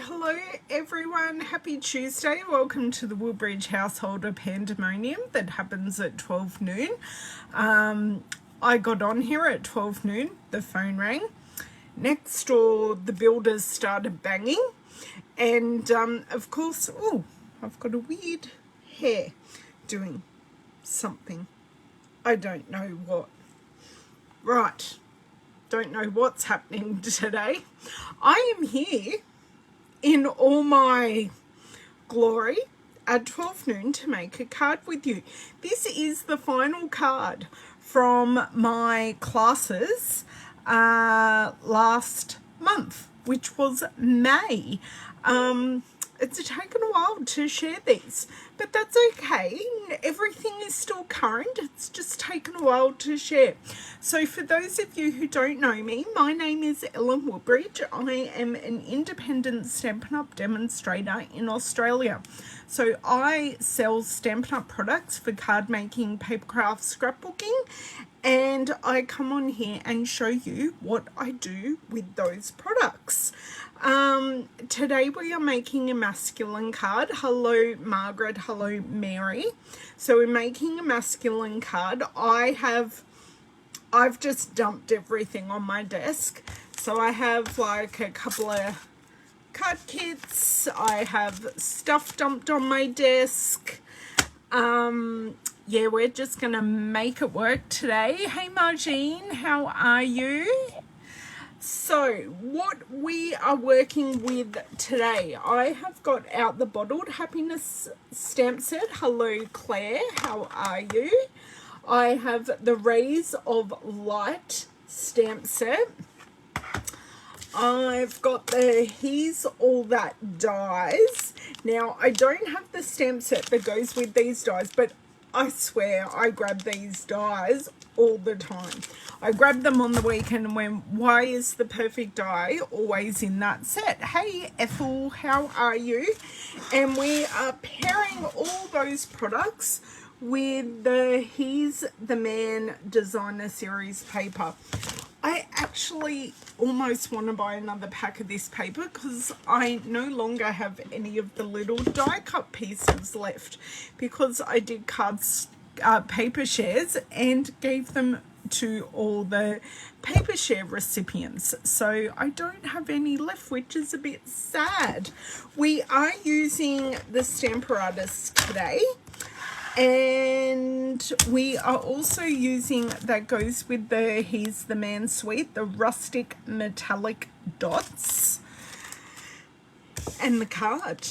hello everyone. Happy Tuesday. Welcome to the Woodbridge household of pandemonium that happens at 12 noon. I got on here at 12 noon. The phone rang. Next door, the builders started banging. And of course, I've got a weird hair doing something. I don't know what. Right. Don't know what's happening today. I am here in all my glory at 12 noon to make a card with you. This is the final card from my classes last month, which was May. It's taken a while to share these, but that's okay. Everything is still current. It's just taken a while to share. So for those of you who don't know me, my name is Ellen Woodbridge. I am an independent Stampin' Up! Demonstrator in Australia. So I sell Stampin' Up! Products for card making, paper craft, scrapbooking, and I come on here and show you what I do with those products. Today we are making a masculine card. Hello Margaret, hello Mary. So we're making a masculine card. I've just dumped everything on my desk. So I have like a couple of card kits. I have stuff dumped on my desk. Yeah, we're just gonna make it work today. Hey Margine, how are you? So what we are working with today, I have got out the Bottled Happiness stamp set. Hello Claire, how are you? I have the Rays of Light stamp set. I've got the Here's All That dies. Now I don't have the stamp set that goes with these dies, but I swear I grab these dies all the time. I grab them on the weekend and went, why is the perfect die always in that set? Hey Ethel, how are you? And we are pairing all those products with the He's the Man Designer Series paper. I actually almost want to buy another pack of this paper because I no longer have any of the little die cut pieces left because I did paper shares and gave them to all the paper share recipients. So I don't have any left, which is a bit sad. We are using the Stamparatus today. And we are also using, that goes with the He's the Man suite, the rustic metallic dots and the card.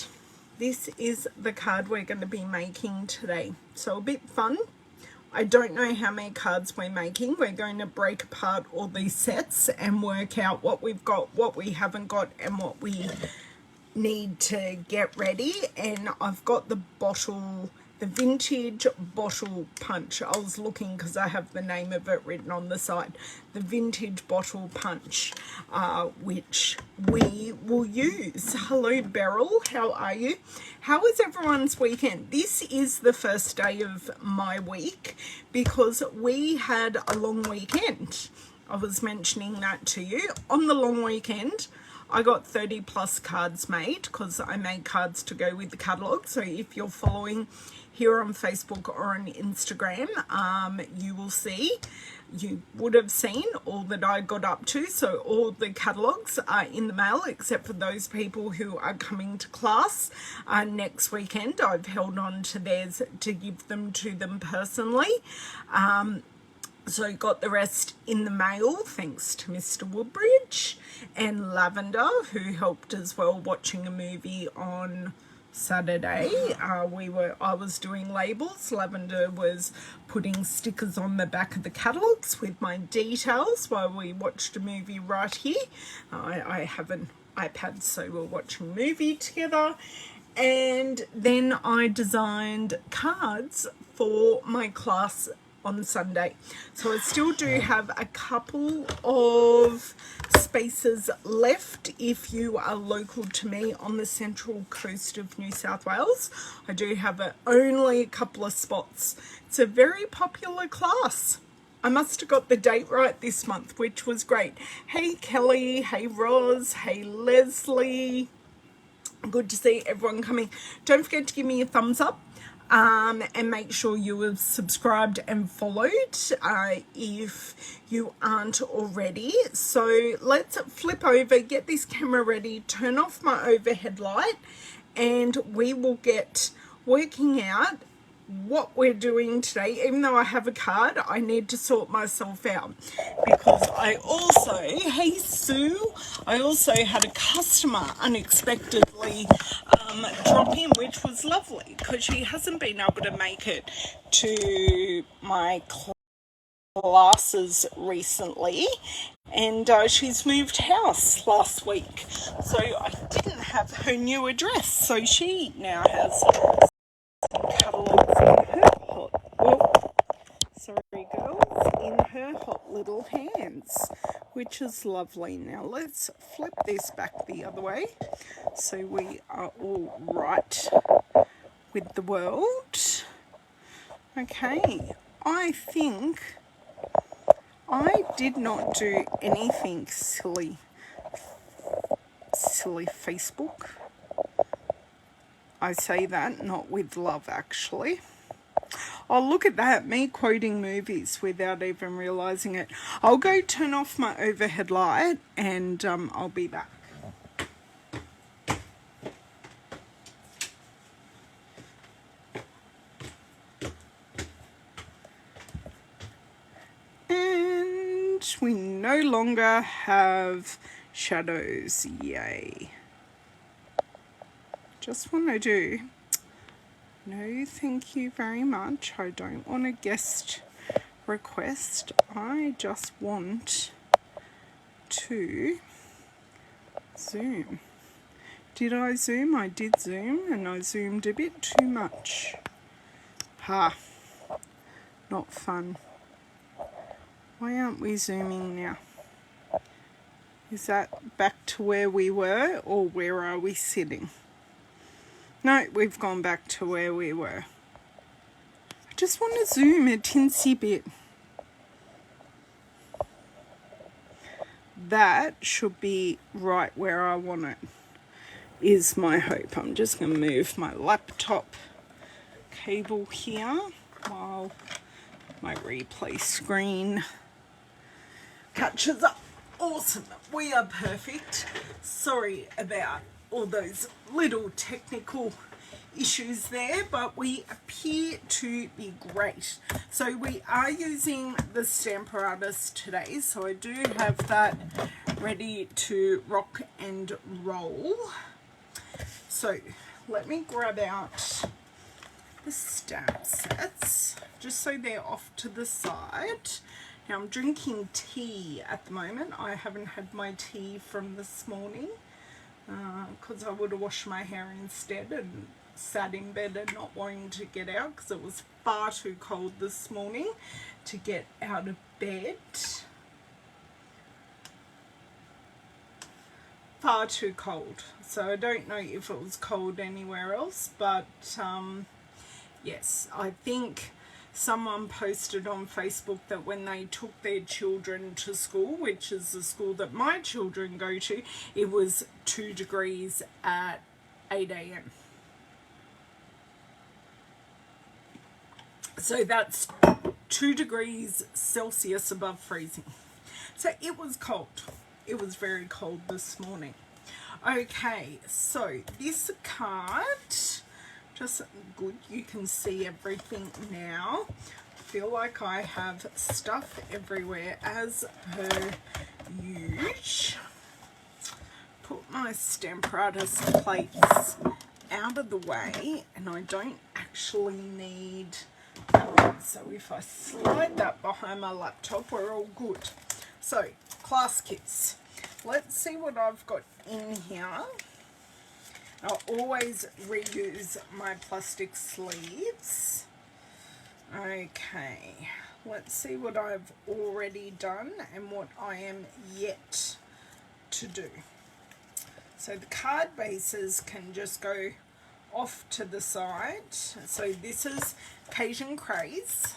This is the card we're going to be making today. So a bit fun. I don't know how many cards we're making. We're going to break apart all these sets and work out what we've got, what we haven't got, and what we need to get ready. And I've got the bottle, the vintage bottle punch. I was looking because I have the name of it written on the side. The vintage bottle punch, which we will use. Hello Beryl, how are you? How was everyone's weekend? This is the first day of my week because we had a long weekend. I was mentioning that to you. On the long weekend, I got 30 plus cards made because I made cards to go with the catalogue. So if you're following here on Facebook or on Instagram, you would have seen all that I got up to. So all the catalogues are in the mail except for those people who are coming to class next weekend. I've held on to theirs to give them to them personally. So got the rest in the mail thanks to Mr. Woodbridge and Lavender, who helped as well watching a movie on Saturday. I was doing labels. Lavender was putting stickers on the back of the catalogues with my details while we watched a movie right here. I have an iPad, so we're watching a movie together. And then I designed cards for my class on Sunday. So I still do have a couple of spaces left if you are local to me on the central coast of New South Wales. I do have only a couple of spots. It's a very popular class. I must have got the date right this month, which was great. Hey Kelly, hey Roz, hey Leslie. Good to see everyone coming. Don't forget to give me a thumbs up. And make sure you have subscribed and followed if you aren't already. So let's flip over, get this camera ready, turn off my overhead light, and we will get working out what we're doing today. Even though I have a card, I need to sort myself out because I also, hey Sue, I also had a customer unexpectedly drop in, which was lovely because she hasn't been able to make it to my classes recently, and she's moved house last week, so I didn't have her new address, so she now has some catalogues in her in her hot little hands, which is lovely. Now let's flip this back the other way so we are all right with the world. Okay, I think I did not do anything silly Facebook. I say that not with love, actually. Oh, look at that, me quoting movies without even realizing it. I'll go turn off my overhead light and I'll be back. And we no longer have shadows, yay. Just want to do, no thank you very much, I don't want a guest request, I just want to zoom. Did I zoom? I did zoom, and I zoomed a bit too much. Ha, not fun. Why aren't we zooming now? Is that back to where we were, or where are we sitting? No, we've gone back to where we were. I just want to zoom a tinsy bit. That should be right where I want it, is my hope. I'm just going to move my laptop cable here while my replay screen catches up. Awesome, we are perfect. Sorry about all those little technical issues there, but we appear to be great. So we are using the Stamper Artist today, so I do have that ready to rock and roll. So let me grab out the stamp sets just so they're off to the side. Now I'm drinking tea at the moment. I haven't had my tea from this morning because I would have washed my hair instead and sat in bed and not wanting to get out because it was far too cold this morning to get out of bed. Far too cold. So I don't know if it was cold anywhere else, but yes, I think someone posted on Facebook that when they took their children to school, which is the school that my children go to, it was 2 degrees at 8 a.m. So that's 2 degrees Celsius above freezing. So it was cold. It was very cold this morning. Okay, so this card, just good, you can see everything now. I feel like I have stuff everywhere as per usual. Put my Stamper Artist plates out of the way, and I don't actually need that. So if I slide that behind my laptop, we're all good. So class kits. Let's see what I've got in here. I'll always reuse my plastic sleeves. Okay, let's see what I've already done and what I am yet to do. So the card bases can just go off to the side. So this is Cajun Craze.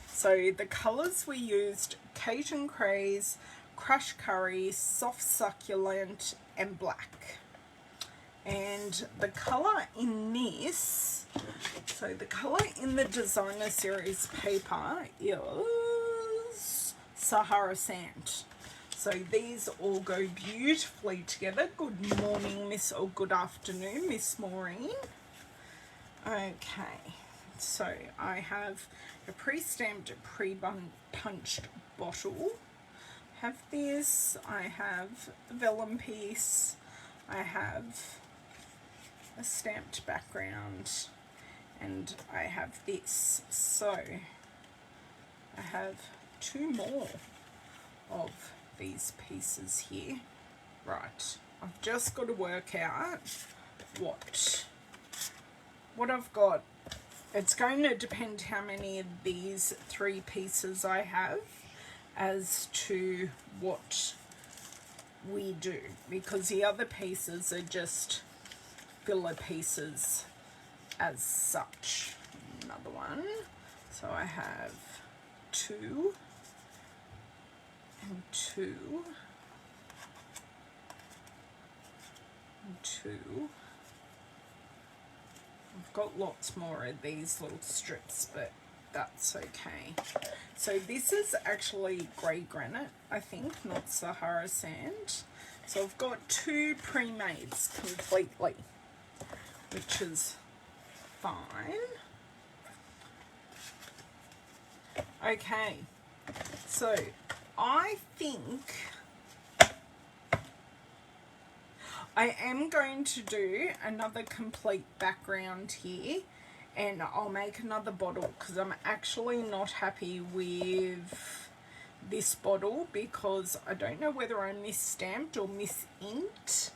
So the colours we used, Cajun Craze, Crush Curry, Soft Succulent, and Black. And the colour in this, so the colour in the designer series paper is Sahara sand. So these all go beautifully together. Good morning, Miss, or good afternoon, Miss Maureen. Okay, so I have a pre-stamped, pre-punched bottle. Have this, I have a vellum piece, I have a stamped background, and I have this. So I have two more of these pieces here. Right, I've just got to work out what I've got. It's going to depend how many of these three pieces I have as to what we do, because the other pieces are just filler pieces as such. Another one. So I have 2 and 2 and 2. I've got lots more of these little strips, but that's okay. So this is actually grey granite, I think, not Sahara sand. So I've got 2 pre-mades completely, which is fine. Okay, so I think I am going to do another complete background here, and I'll make another bottle because I'm actually not happy with this bottle because I don't know whether I misstamped or misinked,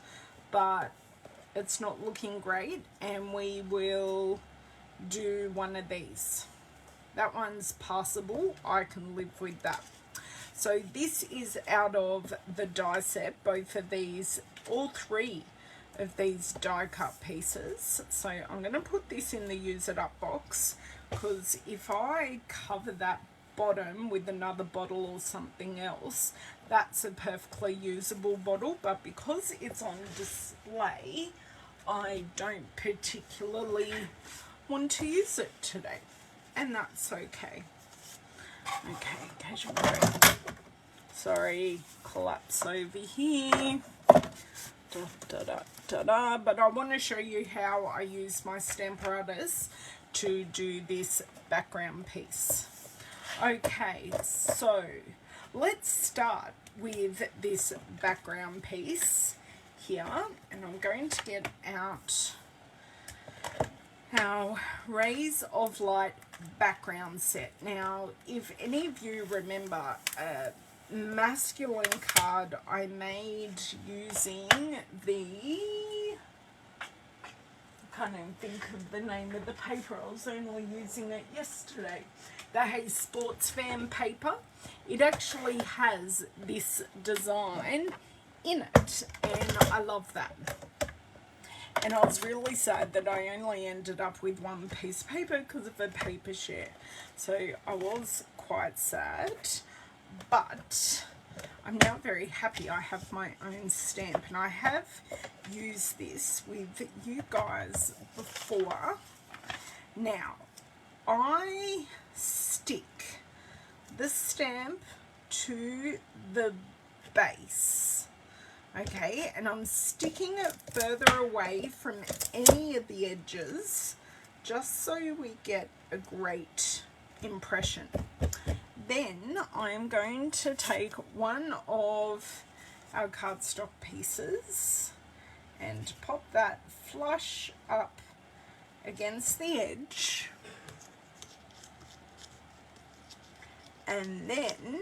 but it's not looking great, and we will do one of these. That one's passable, I can live with that. So this is out of the die set, both of these, all 3 of these die cut pieces. So I'm going to put this in the use it up box, because if I cover that bottom with another bottle or something else, that's a perfectly usable bottle, but because it's on display, I don't particularly want to use it today, and that's okay. Okay, casual break. Sorry, collapse over here. But I want to show you how I use my Stamparatus to do this background piece. Okay, so let's start with this background piece here, and I'm going to get out our Rays of Light background set. Now, if any of you remember a masculine card I made using the, I can't even think of the name of the paper, I was only using it yesterday, the Hey Sports Fan paper. It actually has this design in it, and I love that. And I was really sad that I only ended up with one piece of paper because of a paper share. So I was quite sad, but I'm now very happy I have my own stamp. And I have used this with you guys before. Now, I stick the stamp to the base. Okay, and I'm sticking it further away from any of the edges just so we get a great impression. Then I'm going to take one of our cardstock pieces and pop that flush up against the edge, and then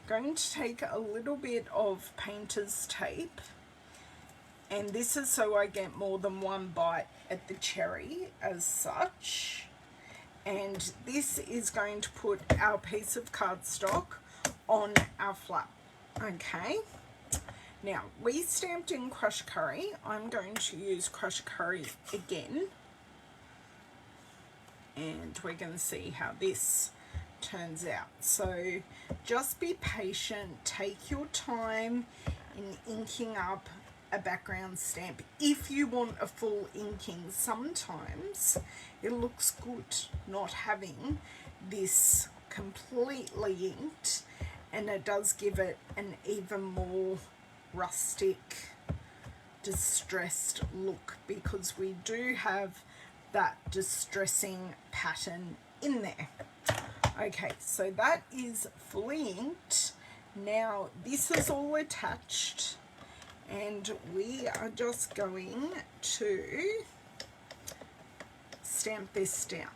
going to take a little bit of painter's tape, and this is so I get more than one bite at the cherry as such, and this is going to put our piece of cardstock on our flap. Okay, now we stamped in Crush Curry. I'm going to use Crush Curry again, and we're going to see how this turns out. So just be patient, take your time in inking up a background stamp. If you want a full inking, sometimes it looks good not having this completely inked, and it does give it an even more rustic, distressed look, because we do have that distressing pattern in there. Okay, so that is fully inked. Now this is all attached, and we are just going to stamp this down.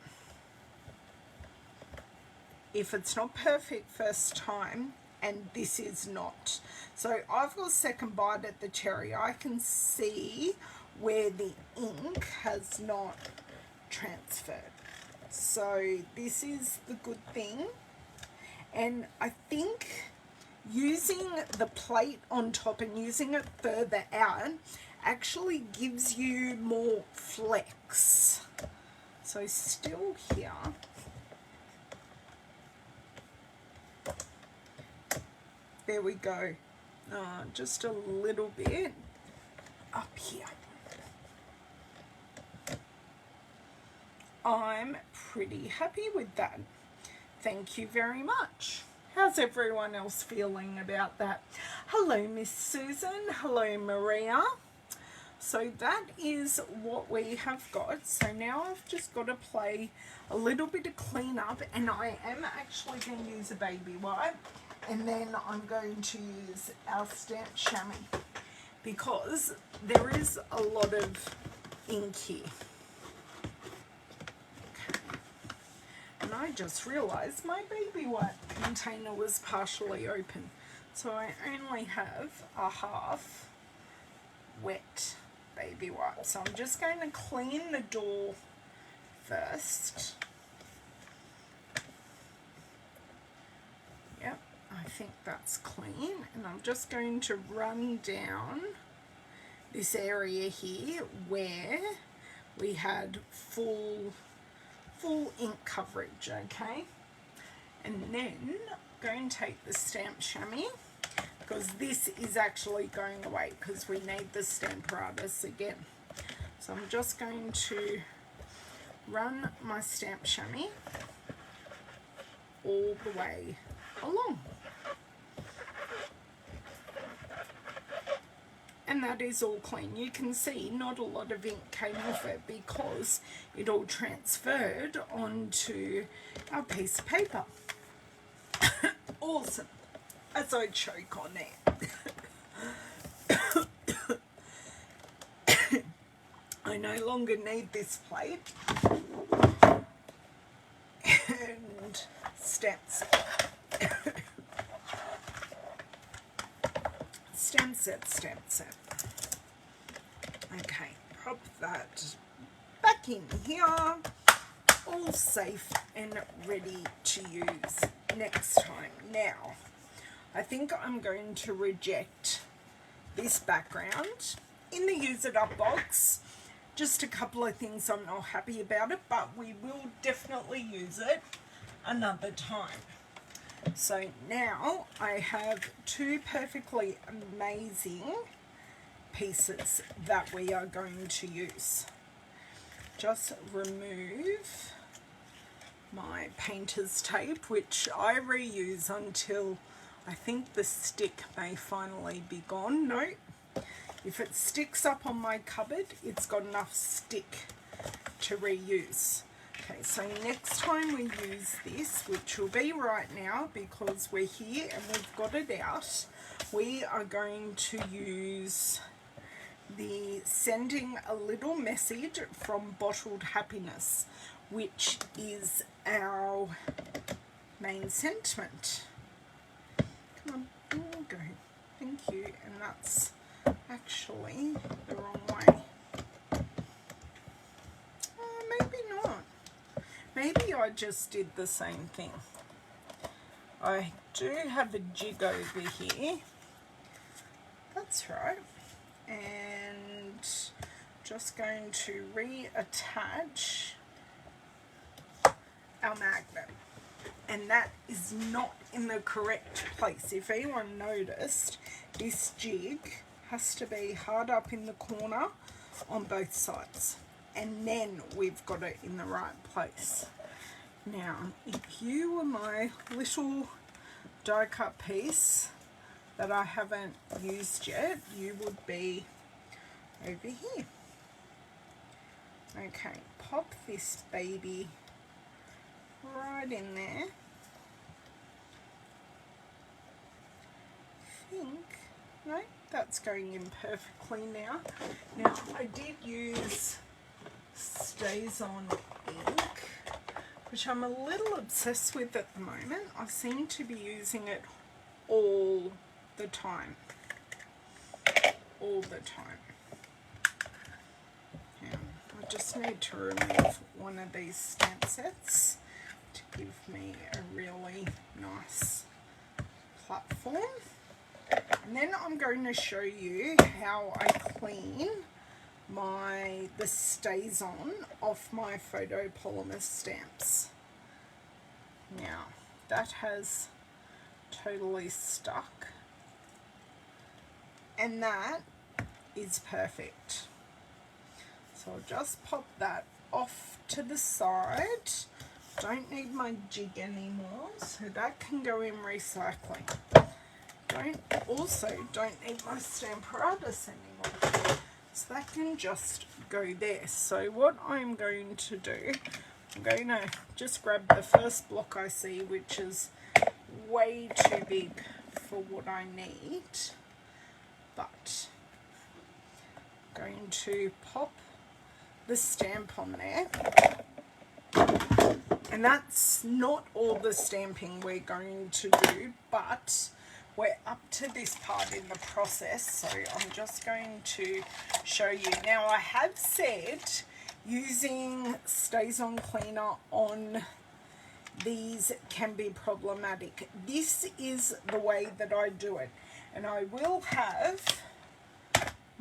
If it's not perfect first time, and this is not, so I've got a second bite at the cherry, I can see where the ink has not transferred. So this is the good thing, and I think using the plate on top and using it further out actually gives you more flex. So still here, there we go, just a little bit up here. I'm pretty happy with that. Thank you very much. How's everyone else feeling about that? Hello, Miss Susan. Hello, Maria. So that is what we have got. So now I've just got to play a little bit of cleanup, and I am actually going to use a baby wipe, and then I'm going to use our stamp chamois because there is a lot of ink here. And I just realized my baby wipe container was partially open, so I only have a half wet baby wipe. So I'm just going to clean the door first. Yep, I think that's clean, and I'm just going to run down this area here where we had full ink coverage, okay? And then I'm going to take the stamp chamois, because this is actually going away because we need the Stamparatus again. So I'm just going to run my stamp chamois all the way along. And that is all clean. You can see not a lot of ink came off it because it all transferred onto our piece of paper. Awesome. As I choke on that. I no longer need this plate. And stamp set. Stamp set. Okay, pop that back in here, all safe and ready to use next time. Now, I think I'm going to reject this background in the use it up box. Just a couple of things I'm not happy about it, but we will definitely use it another time. So now I have two perfectly amazing pieces that we are going to use. Just remove my painter's tape, which I reuse until I think the stick may finally be gone. No, if it sticks up on my cupboard, it's got enough stick to reuse. Okay, so next time we use this, which will be right now because we're here and we've got it out, we are going to use the Sending a Little Message from Bottled Happiness, which is our main sentiment. Come on, there we go. Thank you. And that's actually the wrong way. Maybe not. Maybe I just did the same thing. I do have a jig over here. That's right. And just going to reattach our magnet. And that is not in the correct place. If anyone noticed, this jig Has to be hard up in the corner on both sides, and then we've got it in the right place. Now, if you were my little die cut piece that I haven't used yet, you would be over here. Okay, pop this baby right in there. No, that's going in perfectly now. Now, I did use Stays On ink, which I'm a little obsessed with at the moment. I seem to be using it all the time. All the time. Now, I just need to remove one of these stamp sets to give me a really nice platform. And then I'm going to show you how I clean the Stays On off my photopolymer stamps. Now, that has totally stuck, and that is perfect. So I'll just pop that off to the side. Don't need my jig anymore, so that can go in recycling. Don't need my Stamparatus anymore, so that can just go there. So what I'm going to do, I'm going to just grab the first block I see, which is way too big for what I need, but I'm going to pop the stamp on there. And that's not all the stamping we're going to do, but we're up to this part in the process, so I'm just going to show you. Now, I have said using Stays On cleaner on these can be problematic. This is the way that I do it, and I will have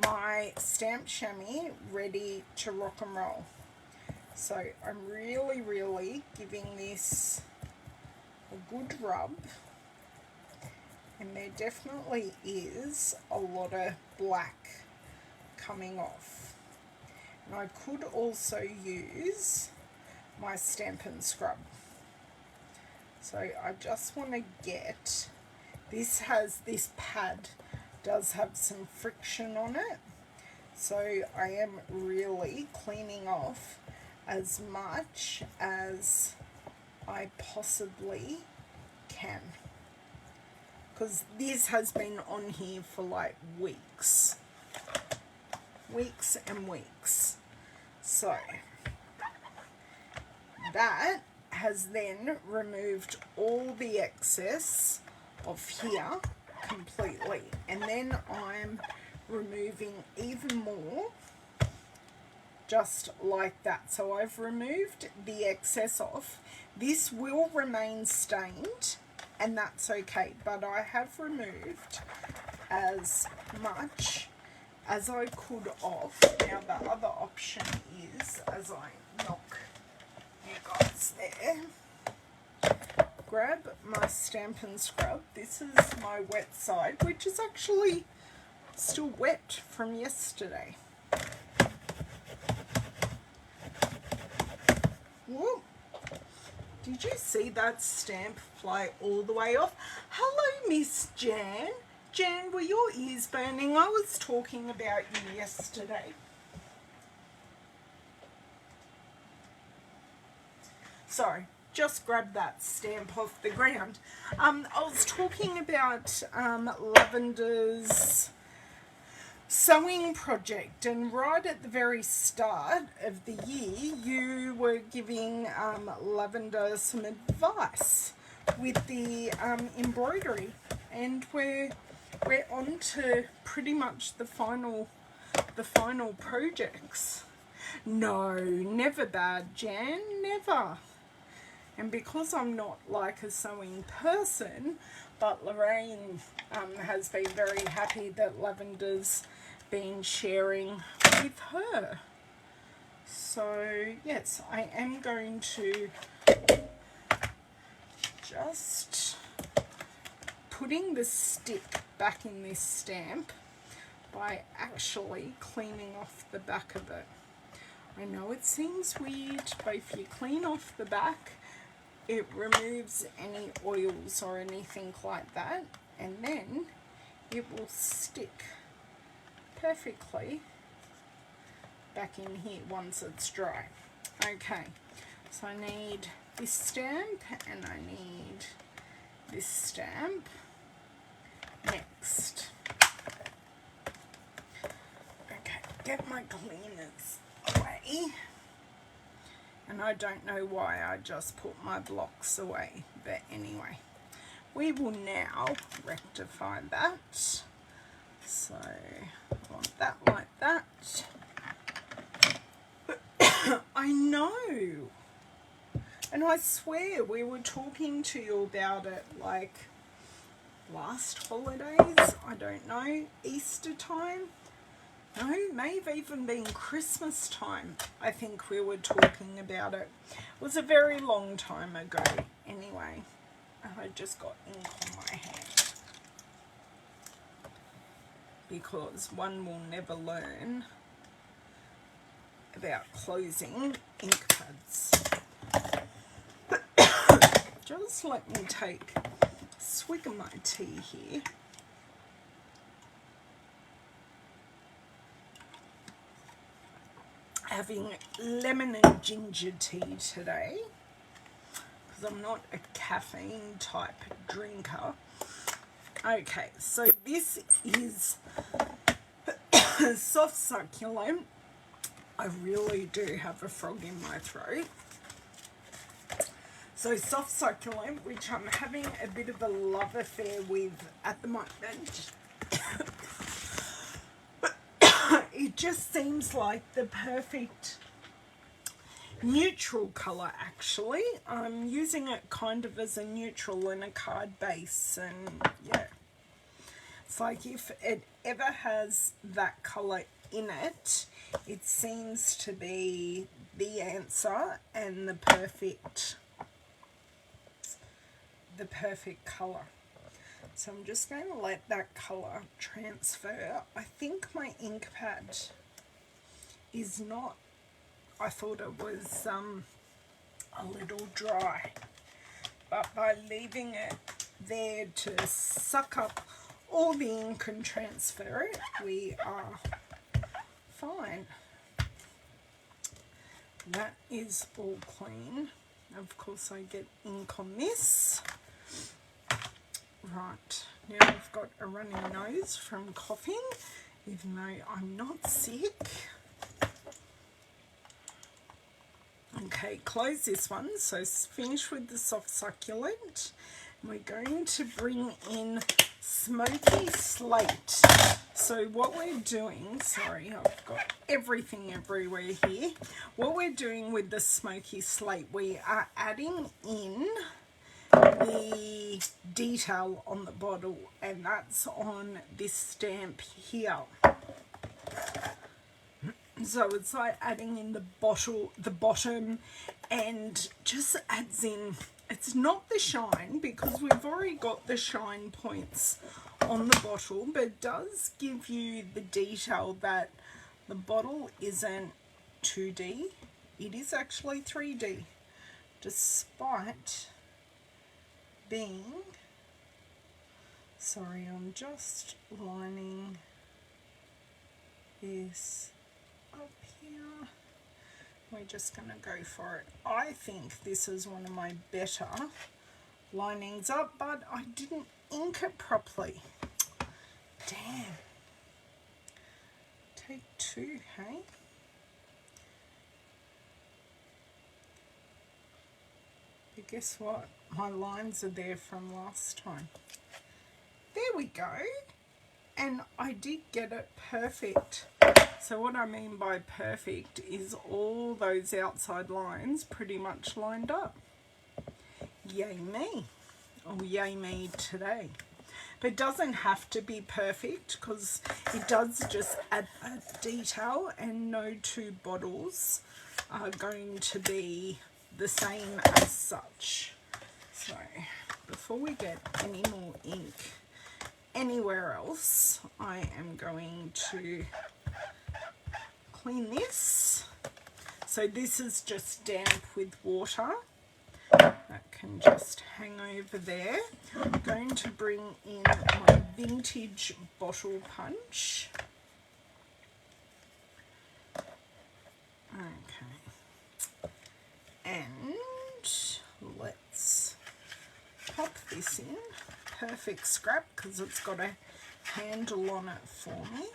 my stamp chamois ready to rock and roll. So I'm really giving this a good rub. And there definitely is a lot of black coming off. And I could also use my Stampin' scrub. So I just want to get, this pad does have some friction on it. So I am really cleaning off as much as I possibly can, because this has been on here for like weeks and weeks. So that has then removed all the excess of here completely, and then I'm removing even more just like that. So I've removed the excess off. This will remain stained, and that's okay, but I have removed as much as I could off. Now the other option is, as I knock you guys there, grab my Stampin' scrub. This is my wet side, which is actually still wet from yesterday. Whoa. Did you see that stamp fly all the way off? Hello, Miss Jan. Jan, were your ears burning? I was talking about you yesterday. Sorry, just grab that stamp off the ground. I was talking about Lavender's sewing project, and right at the very start of the year you were giving Lavender some advice with the embroidery, and we're on to pretty much the final projects. No, never bad, Jan, never. And because I'm not like a sewing person, but Lorraine has been very happy that Lavender's been sharing with her. So yes, I am going to just putting the stick back in this stamp, by actually cleaning off the back of it. I know it seems weird, but if you clean off the back, it removes any oils or anything like that, and then it will stick perfectly back in here once it's dry. Okay, so I need this stamp and I need this stamp next. Okay, get my cleaners away. And I don't know why I just put my blocks away, but anyway, we will now rectify that. So I want that like that. I know, and I swear we were talking to you about it like last holidays, I don't know, Easter time, no, may have even been Christmas time. I think we were talking about it. It was a very long time ago anyway. I just got ink on my hand because one will never learn about closing ink pads. Just let me take a swig of my tea here. Having lemon and ginger tea today because I'm not a caffeine type drinker. Okay, so this is soft succulent. I really do have a frog in my throat. So soft succulent, which I'm having a bit of a love affair with at the moment. It just seems like the perfect neutral colour actually. I'm using it kind of as a neutral in a card base, and yeah. It's like if it ever has that colour in it, it seems to be the answer and the perfect colour. So I'm just going to let that colour transfer. I think my ink pad is not, I thought it was a little dry, but by leaving it there to suck up all the ink and transfer it, we are fine. That is all clean. Of course I get ink on this. Right, now I've got a runny nose from coughing, even though I'm not sick. Okay, close this one. So finish with the soft succulent. We're going to bring in Smoky Slate. So what we're doing, sorry, I've got everything everywhere here. What we're doing with the Smoky Slate, we are adding in the detail on the bottle, and that's on this stamp here. So it's like adding in the bottom, and just adds in, it's not the shine because we've already got the shine points on the bottle, but it does give you the detail that the bottle isn't 2D, it is actually 3D, despite being, sorry, I'm just lining this up here. We're just going to go for it. I think this is one of my better linings up, but I didn't ink it properly. Damn. Take two, hey? But guess what? My lines are there from last time. There we go. And I did get it perfect. So what I mean by perfect is all those outside lines pretty much lined up. Yay me. Or yay me today. But it doesn't have to be perfect because it does just add a detail, and no two bottles are going to be the same as such. So before we get any more ink anywhere else, I am going to clean this. So this is just damp with water. That can just hang over there. I'm going to bring in my vintage bottle punch. Okay. And let's pop this in. Perfect scrap because it's got a handle on it for me.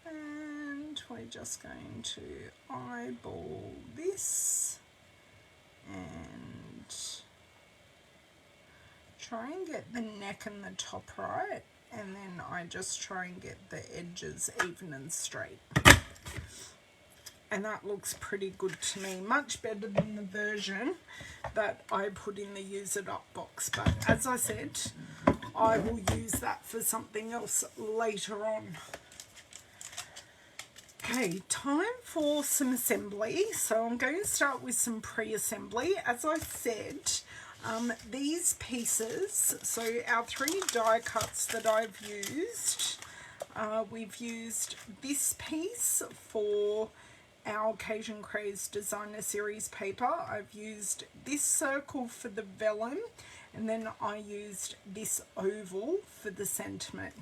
And we're just going to eyeball this and try and get the neck and the top right, and then I just try and get the edges even and straight. And that looks pretty good to me, much better than the version that I put in the use it up box. But as I said, I will use that for something else later on. Okay, time for some assembly. So I'm going to start with some pre-assembly. As I said, these pieces, so our 3 die cuts that I've used, we've used this piece for our Occasion Craze Designer Series paper. I've used this circle for the vellum, and then I used this oval for the sentiment.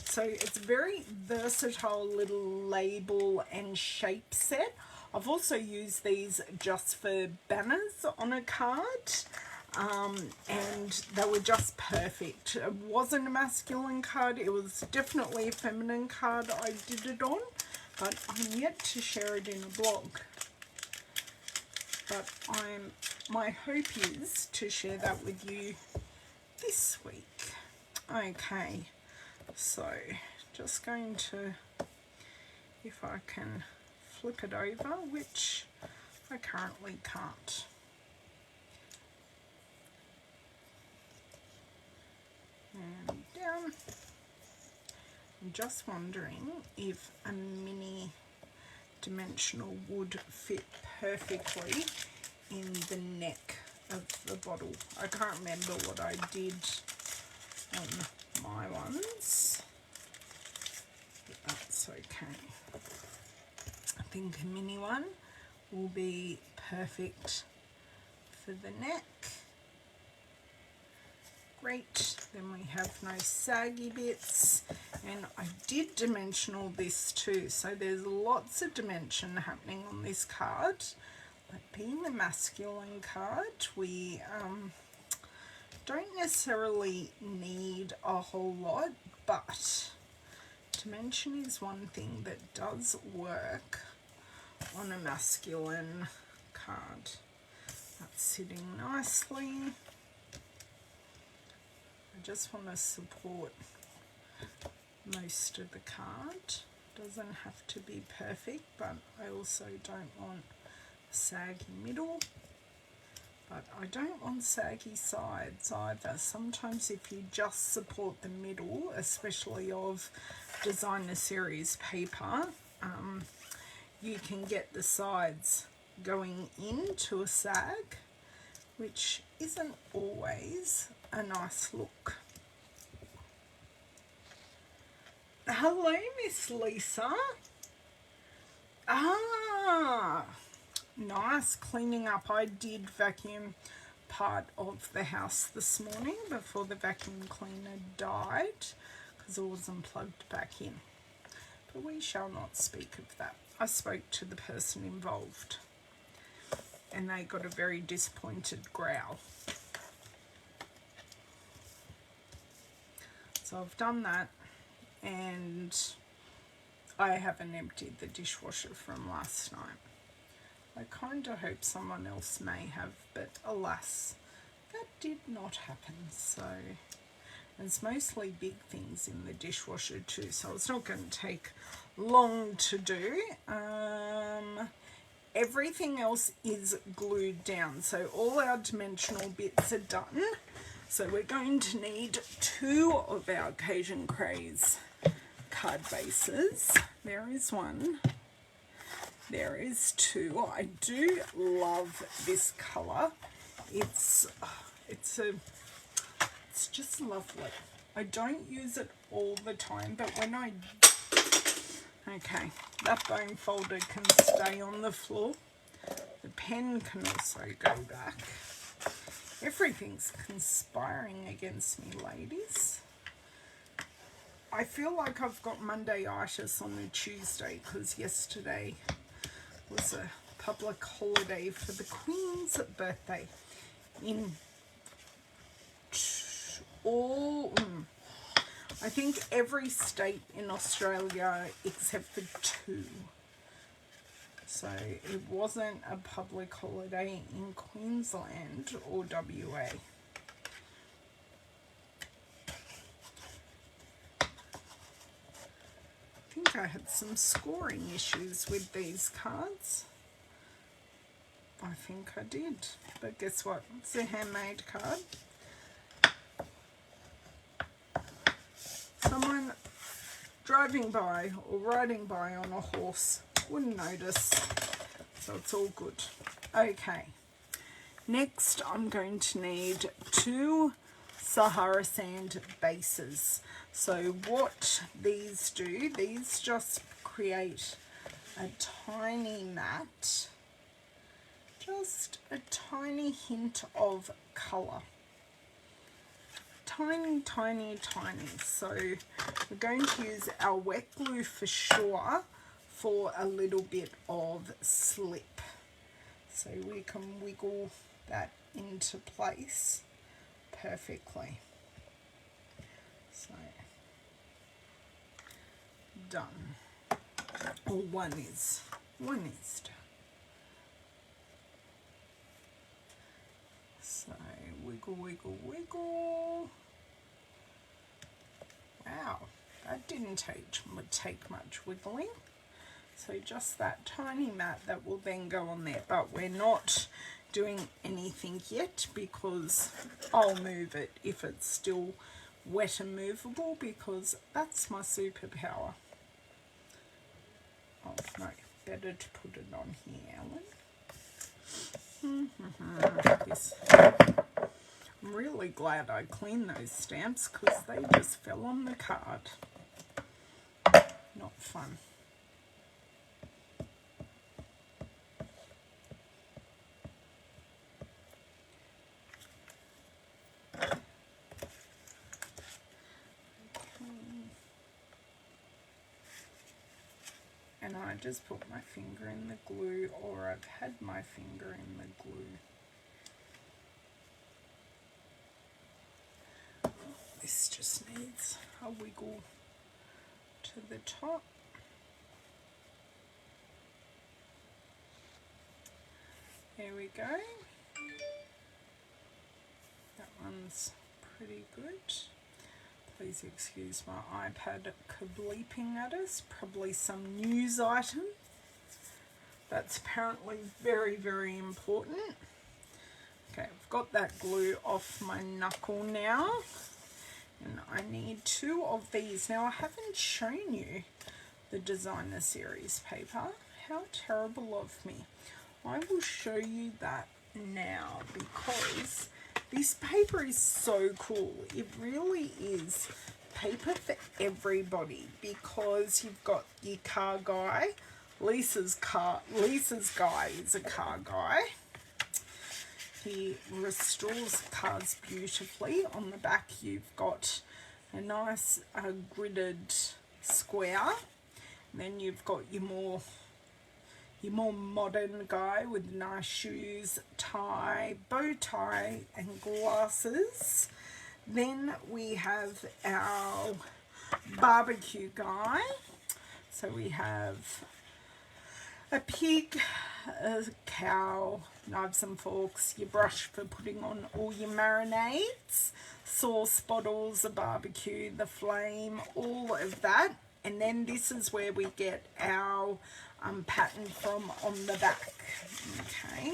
So it's a very versatile little label and shape set. I've also used these just for banners on a card, and they were just perfect. It wasn't a masculine card, it was definitely a feminine card I did it on, but I'm yet to share it in a blog. But my hope is to share that with you this week. Okay, so just going to, if I can flip it over, which I currently can't. And down. I'm just wondering if a mini dimensional would fit perfectly in the neck of the bottle. I can't remember what I did on my ones, but that's okay. I think a mini one will be perfect for the neck. Great, then we have no saggy bits, and I did dimensional this too, so there's lots of dimension happening on this card. But being a masculine card, we don't necessarily need a whole lot, but dimension is one thing that does work on a masculine card. That's sitting nicely. I just want to support most of the card. Doesn't have to be perfect, but I also don't want a saggy middle, but I don't want saggy sides either. Sometimes if you just support the middle, especially of designer series paper, you can get the sides going into a sag, which isn't always a nice look. Hello, Miss Lisa. Nice cleaning up. I did vacuum part of the house this morning before the vacuum cleaner died because it wasn't plugged back in. But we shall not speak of that. I spoke to the person involved and they got a very disappointed growl. So I've done that, and I haven't emptied the dishwasher from last night. I kind of hope someone else may have, but alas, that did not happen. So there's mostly big things in the dishwasher too, so it's not going to take long to do. Everything else is glued down, so all our dimensional bits are done. So we're going to need 2 of our Occasion Craze card bases. There is one. There is 2. I do love this colour. It's just lovely. I don't use it all the time, but when I... Okay, that bone folder can stay on the floor. The pen can also go back. Everything's conspiring against me, ladies. I feel like I've got Monday-itis on a Tuesday because yesterday was a public holiday for the Queen's birthday in I think every state in Australia except for 2. So it wasn't a public holiday in Queensland or WA. I think I had some scoring issues with these cards. I think I did, but guess what? It's a handmade card. Someone driving by or riding by on a horse wouldn't notice, so it's all good. Okay, next I'm going to need 2 Sahara sand bases. So what these do, these just create a tiny mat, just a tiny hint of colour. Tiny, tiny, tiny. So we're going to use our wet glue for sure for a little bit of slip. So we can wiggle that into place perfectly. So done. Or one is done. So wiggle, wiggle, wiggle. Wow, that didn't take much wiggling. So just that tiny mat that will then go on there, but we're not doing anything yet because I'll move it if it's still wet and movable, because that's my superpower. Oh no, better to put it on here, Ellen. This. I'm really glad I cleaned those stamps because they just fell on the card. Not fun. And I just put my finger in the glue, or I've had my finger in the glue. This just needs a wiggle to the top. There we go. That one's pretty good. Please excuse my iPad kableeping at us. Probably some news item. That's apparently very, very important. Okay, I've got that glue off my knuckle now. And I need 2 of these. Now, I haven't shown you the designer series paper. How terrible of me. I will show you that now because this paper is so cool. It really is paper for everybody, because you've got your car guy. Lisa's guy is a car guy. He restores cards beautifully. On the back you've got a nice gridded square. And then you've got your more modern guy with nice shoes, tie, bow tie and glasses. Then we have our barbecue guy. So we have a pig, a cow, knives and forks, your brush for putting on all your marinades, sauce bottles, a barbecue, the flame, all of that. And then this is where we get our pattern from on the back. Okay,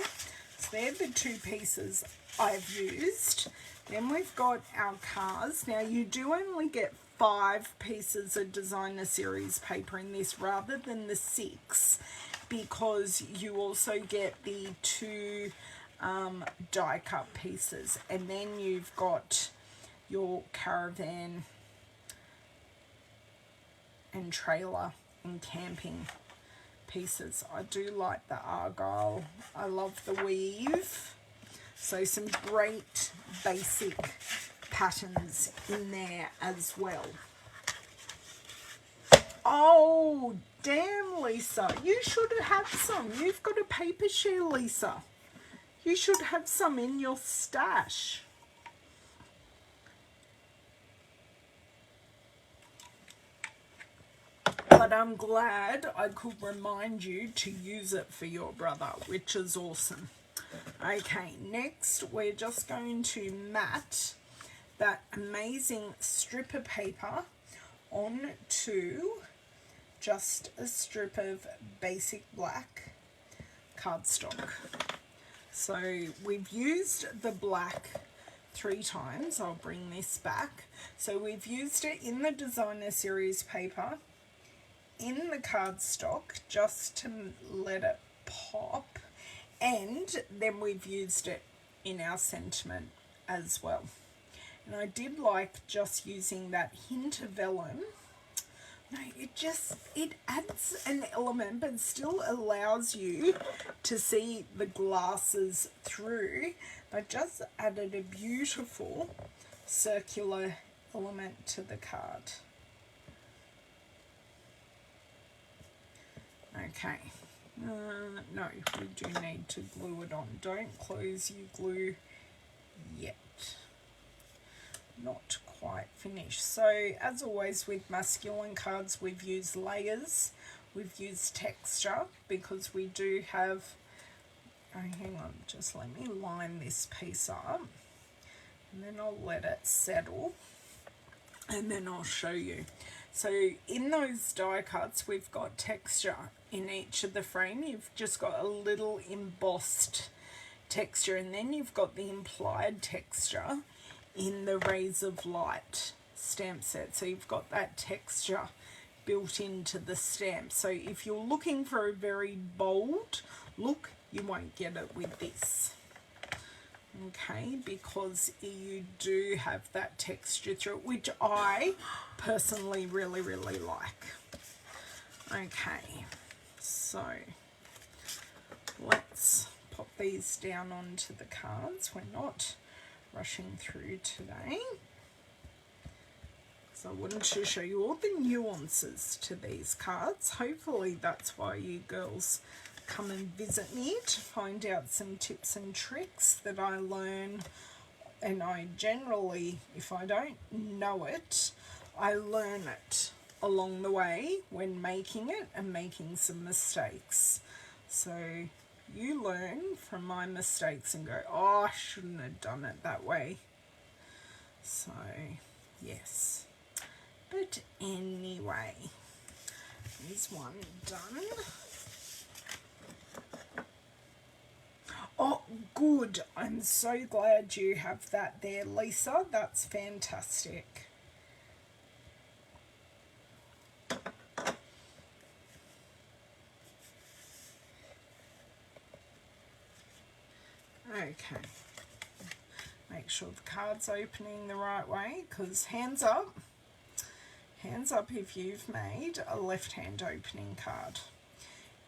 so they're the 2 pieces I've used. Then we've got our cars. Now you do only get 5 pieces of designer series paper in this rather than the 6, because you also get the 2 die cut pieces, and then you've got your caravan and trailer and camping pieces. I do like the argyle. I love the weave. So some great basic patterns in there as well. Oh, damn, Lisa. You should have some. You've got a paper share, Lisa. You should have some in your stash. But I'm glad I could remind you to use it for your brother, which is awesome. Okay, next we're just going to mat that amazing strip of paper onto just a strip of basic black cardstock. So we've used the black 3 times. I'll bring this back. So we've used it in the designer series paper, in the cardstock, just to let it pop, and then we've used it in our sentiment as well. And I did like just using that hint of vellum. No, it adds an element, but still allows you to see the glasses through. I just added a beautiful circular element to the card. Okay, no, we do need to glue it on. Don't close your glue yet. Not quite finished. So as always with masculine cards, we've used layers, we've used texture, because we do have, oh, hang on, just let me line this piece up and then I'll let it settle and then I'll show you. So in those die cuts, we've got texture in each of the frame. You've just got a little embossed texture, and then you've got the implied texture in the Rays of Light stamp set. So you've got that texture built into the stamp. So if you're looking for a very bold look, you won't get it with this. Okay, because you do have that texture through it, which I personally really like. Okay, so let's pop these down onto the cards. We're not rushing through today, so I wanted to show you all the nuances to these cards. Hopefully that's why you girls come and visit me, to find out some tips and tricks that I learn. And I generally, if I don't know it, I learn it along the way when making it and making some mistakes. So you learn from my mistakes and go, oh, I shouldn't have done it that way. So yes, but anyway, there's one done. Oh, good. I'm so glad you have that there, Lisa. That's fantastic. Okay. Make sure the card's opening the right way, because hands up if you've made a left-hand opening card.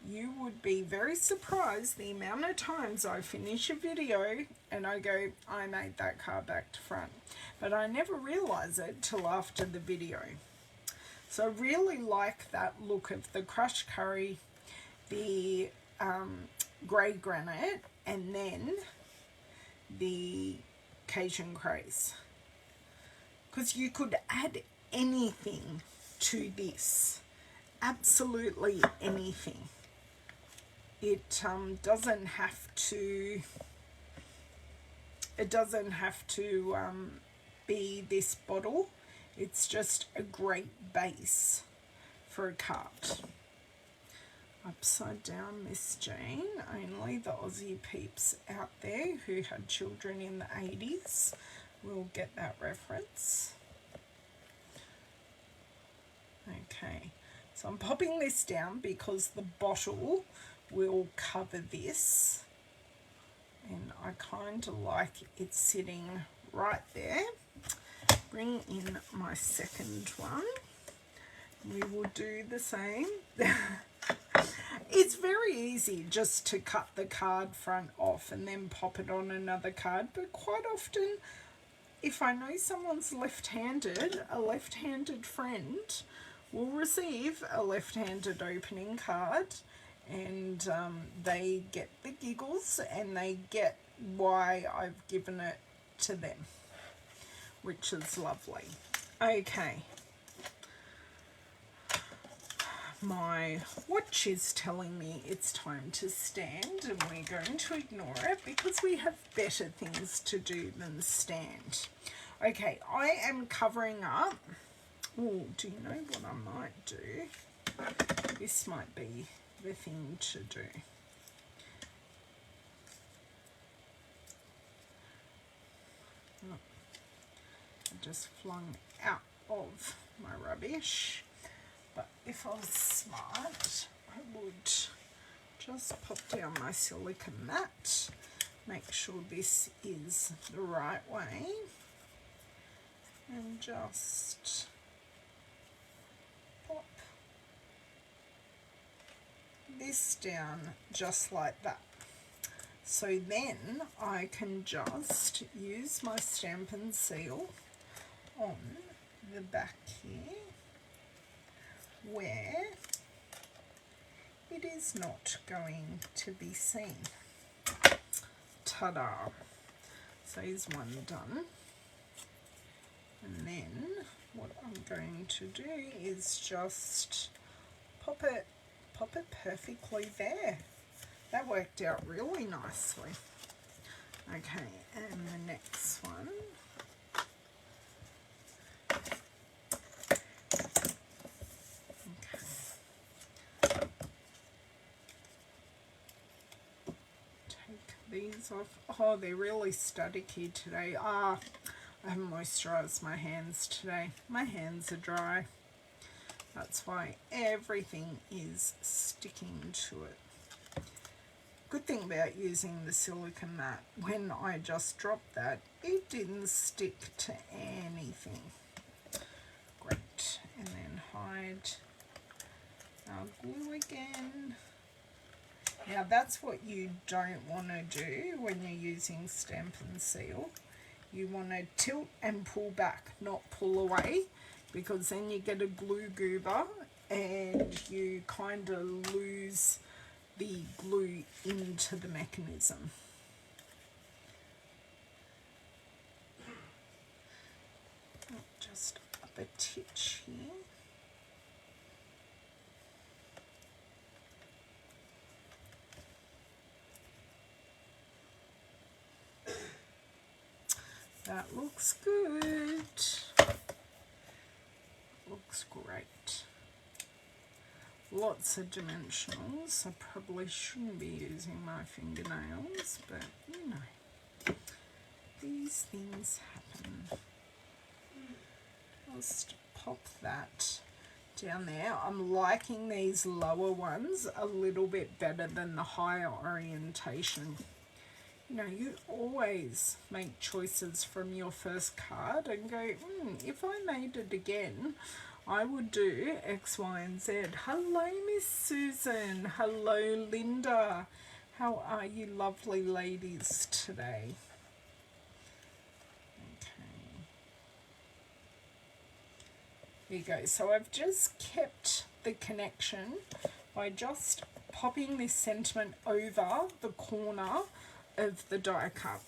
You would be very surprised the amount of times I finish a video and I go, I made that card back to front. But I never realize it till after the video. So I really like that look of the crushed curry, the grey granite, and then the Cajun craze. Because you could add anything to this. Absolutely anything. It doesn't have to be this bottle. It's just a great base for a card. Upside down Miss Jane. Only the Aussie peeps out there who had children in the 80s will get that reference. Okay, so I'm popping this down because the bottle will cover this, and I kind of like it sitting right there. Bring in my second one. We will do the same. It's very easy just to cut the card front off and then pop it on another card, but quite often if I know someone's left-handed, a left-handed friend will receive a left-handed opening card, and they get the giggles and they get why I've given it to them, which is lovely. Okay. My watch is telling me it's time to stand, and we're going to ignore it because we have better things to do than stand. Okay, I am covering up. Oh, do you know what I might do? This might be the thing to do. Oh, I just flung out of my rubbish. But if I was smart, I would just pop down my silicone mat, make sure this is the right way, and just pop this down just like that. So then I can just use my Stampin' seal on the back here, where it is not going to be seen. Ta-da! So here's one done. And then what I'm going to do is just pop it perfectly there. That worked out really nicely. Okay, and the next one. These off. Oh, they're really staticky today. I haven't moisturised my hands today. My hands are dry. That's why everything is sticking to it. Good thing about using the silicone mat, when I just dropped that, it didn't stick to anything. Great. And then hide our glue again. Now that's what you don't want to do when you're using Stampin' Seal. You want to tilt and pull back, not pull away, because then you get a glue goober and you kind of lose the glue into the mechanism. Just up a titch here. That looks good. Looks great. Lots of dimensionals. I probably shouldn't be using my fingernails, but you know, these things happen. Just pop that down there. I'm liking these lower ones a little bit better than the higher orientation. You know, you always make choices from your first card and go, if I made it again, I would do X, Y, and Z. Hello, Miss Susan. Hello, Linda. How are you lovely ladies today? Okay. There you go. So I've just kept the connection by just popping this sentiment over the corner of the die cut.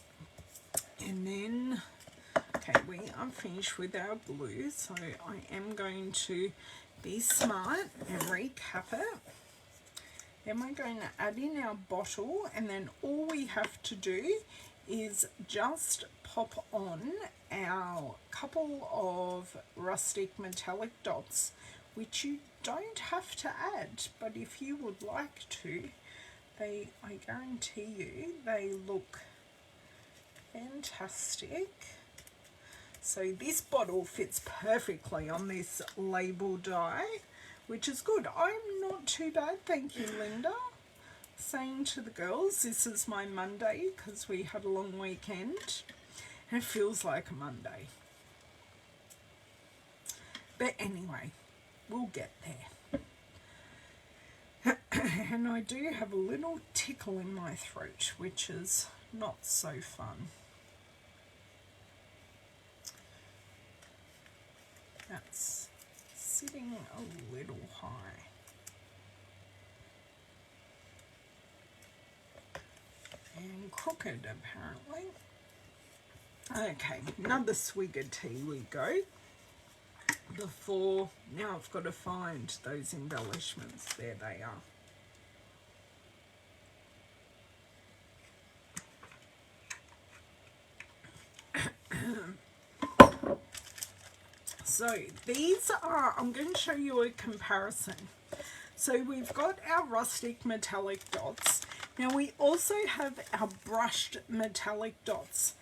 And then, okay, we are finished with our glue, so I am going to be smart and recap it. Then we're going to add in our bottle, and then all we have to do is just pop on our couple of rustic metallic dots, which you don't have to add, but if you would like to, I guarantee you, they look fantastic. So this bottle fits perfectly on this label die, which is good. I'm not too bad, thank you, Linda. Saying to the girls, this is my Monday because we had a long weekend. And it feels like a Monday. But anyway, we'll get there. And I do have a little tickle in my throat, which is not so fun. That's sitting a little high. And crooked, apparently. Okay, another swig of tea we go. Before, now I've got to find those embellishments. There they are. So these are, I'm going to show you a comparison. So we've got our rustic metallic dots. Now we also have our brushed metallic dots.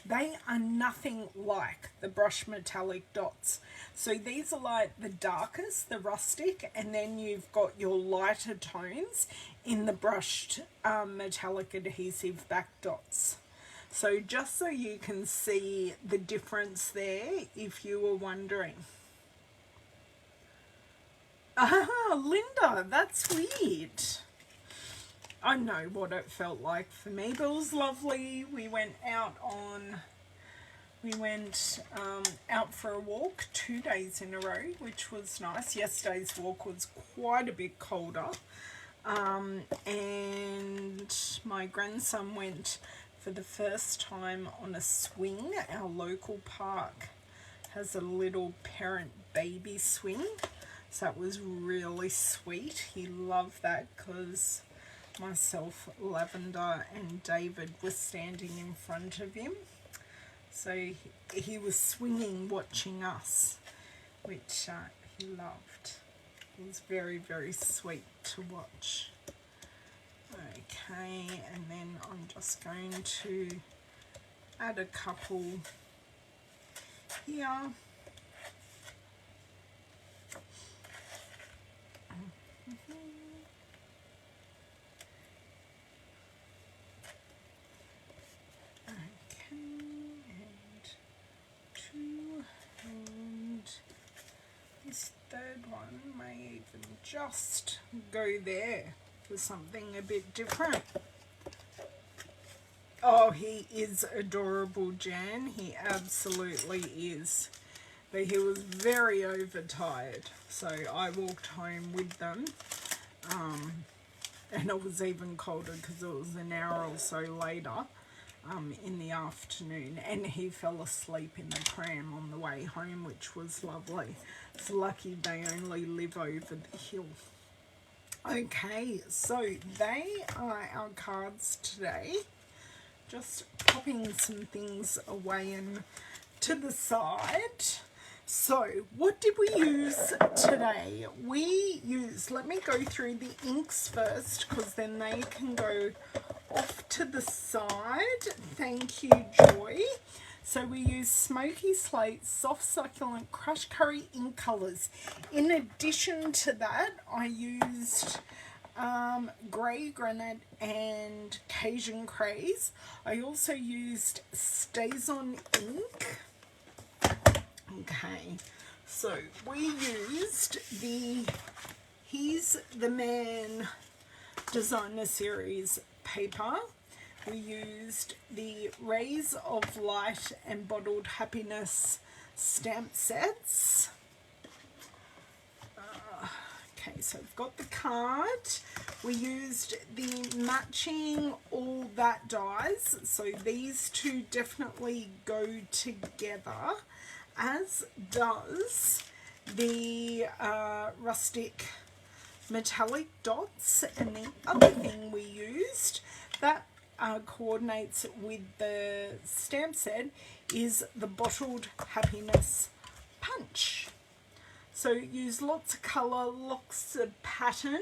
They are nothing like the brushed metallic dots. So these are like the darkest, the rustic, and then you've got your lighter tones in the brushed metallic adhesive back dots. So just so you can see the difference there, if you were wondering. Ah, Linda, that's weird. I know what it felt like for me, but it was lovely. We went out out for a walk 2 days in a row, which was nice. Yesterday's walk was quite a bit colder. And my grandson went for the first time on a swing. Our local park has a little parent baby swing. So that was really sweet. He loved that because myself, Lavender and David were standing in front of him. So he was swinging watching us, which he loved. It was very, very sweet to watch. Okay, and then I'm just going to add a couple here. Third one may even just go there for something a bit different. Oh, he is adorable, Jan. He absolutely is. But he was very overtired, so I walked home with them. And it was even colder because it was an hour or so later in the afternoon, and he fell asleep in the pram on the way home, which was lovely. It's lucky they only live over the hill. Okay, so they are our cards today. Just popping some things away and to the side. So what did we use today? We used, let me go through the inks first because then they can go off to the side. Thank you, Joy. So we used Smoky Slate, Soft Succulent, Crushed Curry ink colours. In addition to that, I used Grey Granite and Cajun Craze. I also used Stays On ink. Okay, so we used the He's the Man Designer Series paper. We used the Rays of Light and Bottled Happiness stamp sets. Okay, so we've got the card. We used the matching All That dies. So these two definitely go together, as does the rustic metallic dots. And the other thing we used that coordinates with the stamp set is the Bottled Happiness punch. So use lots of colour, lots of pattern.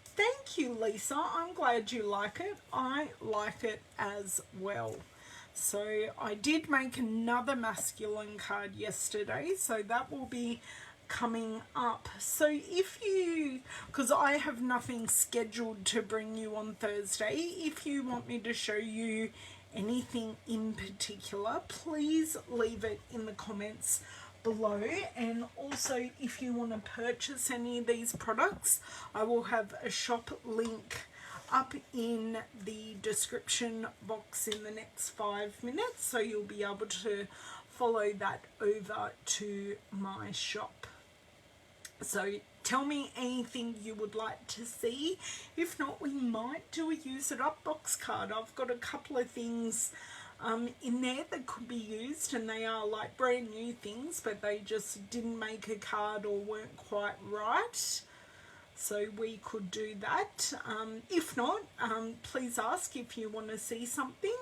Thank you, Lisa. I'm glad you like it. I like it as well. So I did make another masculine card yesterday, so that will be coming up. So if you, because I have nothing scheduled to bring you on Thursday, if you want me to show you anything in particular, please leave it in the comments below, and also if you want to purchase any of these products, I will have a shop link up in the description box in the next 5 minutes, so you'll be able to follow that over to my shop. So tell me anything you would like to see. If not, we might do a use it up box card. I've got a couple of things in there that could be used, and they are like brand new things, but they just didn't make a card or weren't quite right. So we could do that. If not, please ask if you want to see something.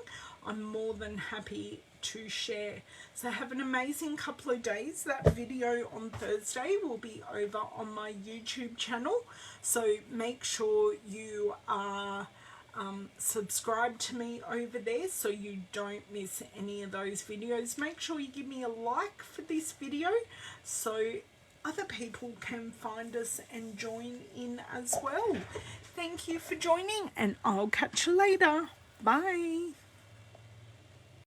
I'm more than happy to share. So have an amazing couple of days. That video on Thursday will be over on my YouTube channel. So make sure you are subscribe to me over there so you don't miss any of those videos. Make sure you give me a like for this video so other people can find us and join in as well. Thank you for joining, and I'll catch you later. Bye.